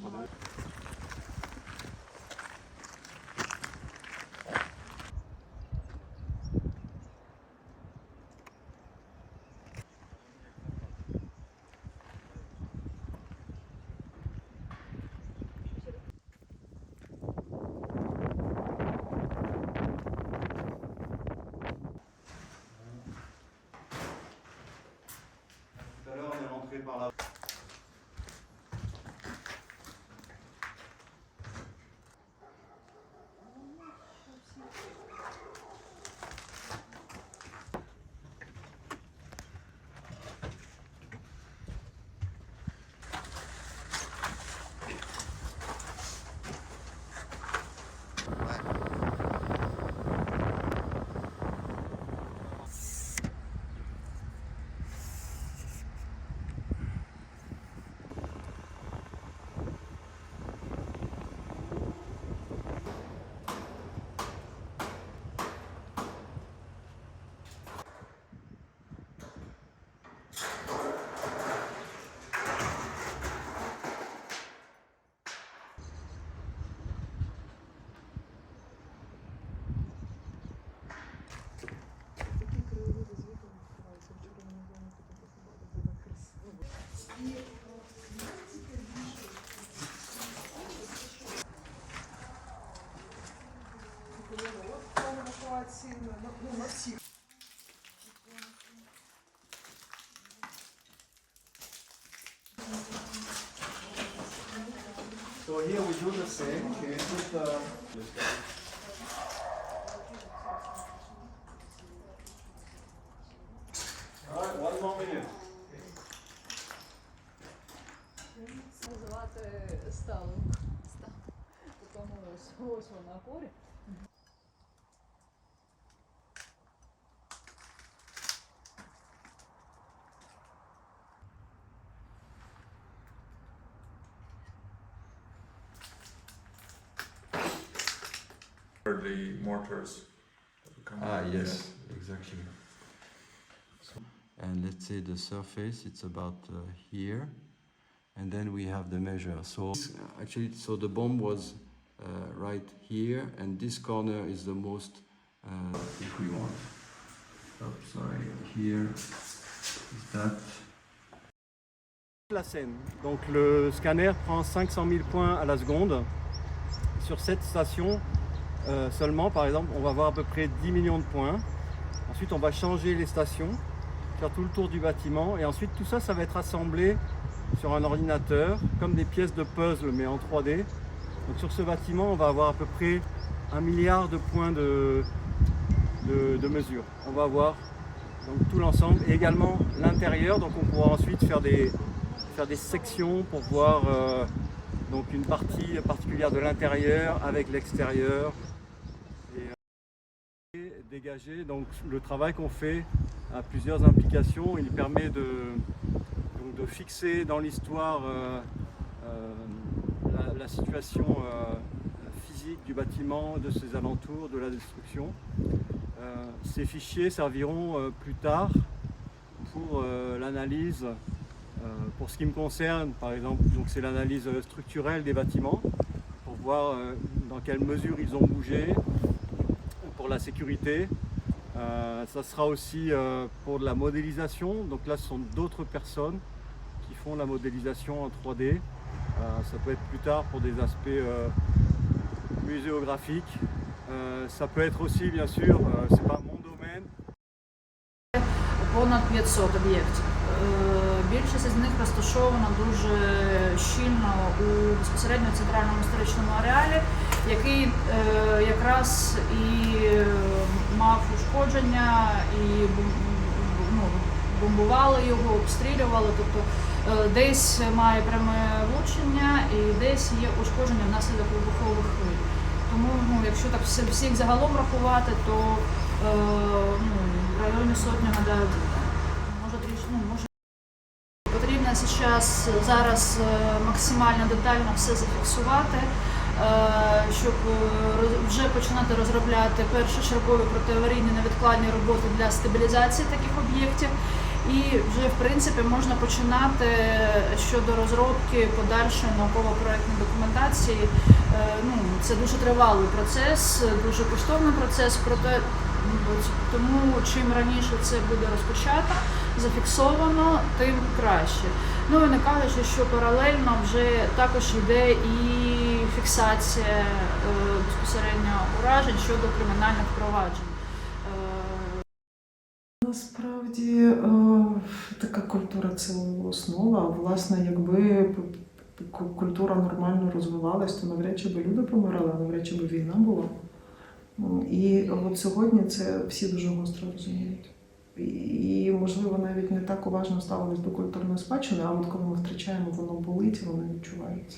Par là. So here we do the same. Okay, put all right, one more minute. Називати сталом. Тому ось вона поряд. The mortars. Yes, exactly. And let's say the surface, it's about here, and then we have the measure. So actually, so the bomb was right here, and this corner is the most, if we want. Oh, sorry, here is that. La scène. Donc le scanner prend 500 000 points à la seconde. Sur cette station seulement, par exemple, on va avoir à peu près 10 millions de points. Ensuite, on va changer les stations, faire tout le tour du bâtiment, et ensuite tout ça, ça va être assemblé sur un ordinateur, comme des pièces de puzzle, mais en 3D. Donc sur ce bâtiment, on va avoir à peu près 1 milliard de points de mesure. On va avoir donc tout l'ensemble, et également l'intérieur, donc on pourra ensuite faire des sections pour voir donc une partie particulière de l'intérieur avec l'extérieur. Et dégager, donc le travail qu'on fait a plusieurs implications. Il permet de fixer dans l'histoire la situation physique du bâtiment, de ses alentours, de la destruction. Ces fichiers serviront plus tard pour l'analyse. Pour ce qui me concerne, par exemple, c'est l'analyse structurelle des bâtiments, pour voir dans quelle mesure ils ont bougé, pour la sécurité. Ça sera aussi pour de la modélisation, donc là ce sont d'autres personnes qui font la modélisation en 3D. Ça peut être plus tard pour des aspects muséographiques. Ça peut être aussi, bien sûr, c'est pas mon domaine. Понад 500 об'єктів. Більшість з них розташована дуже щільно у безпосередньо центральному історичному ареалі, який якраз і мав ушкодження, і бомбували його, обстрілювали, тобто десь має пряме влучення і десь є ушкодження внаслідок вибухових хвиль. Тому якщо так всіх загалом рахувати, то в районі сотні, гадаю, може трішки, може. Потрібно зараз максимально детально все зафіксувати, щоб вже починати розробляти першочергові протиаварійні невідкладні роботи для стабілізації таких об'єктів. І вже в принципі можна починати щодо розробки подальшої науково-проектної документації. Ну, це дуже тривалий процес, дуже коштовний процес, проте тому чим раніше це буде розпочато, зафіксовано, тим краще. Ну і не кажучи, що паралельно вже також йде і фіксація безпосередньо уражень щодо кримінальних проваджень. Насправді така культура – це основа. Власне, якби культура нормально розвивалась, то навряд чи би люди помирали, навряд чи би війна була. І от сьогодні це всі дуже гостро розуміють. І, можливо, навіть не так уважно ставились до культурної спадщини, а от коли ми втрачаємо, воно болить, воно відчувається.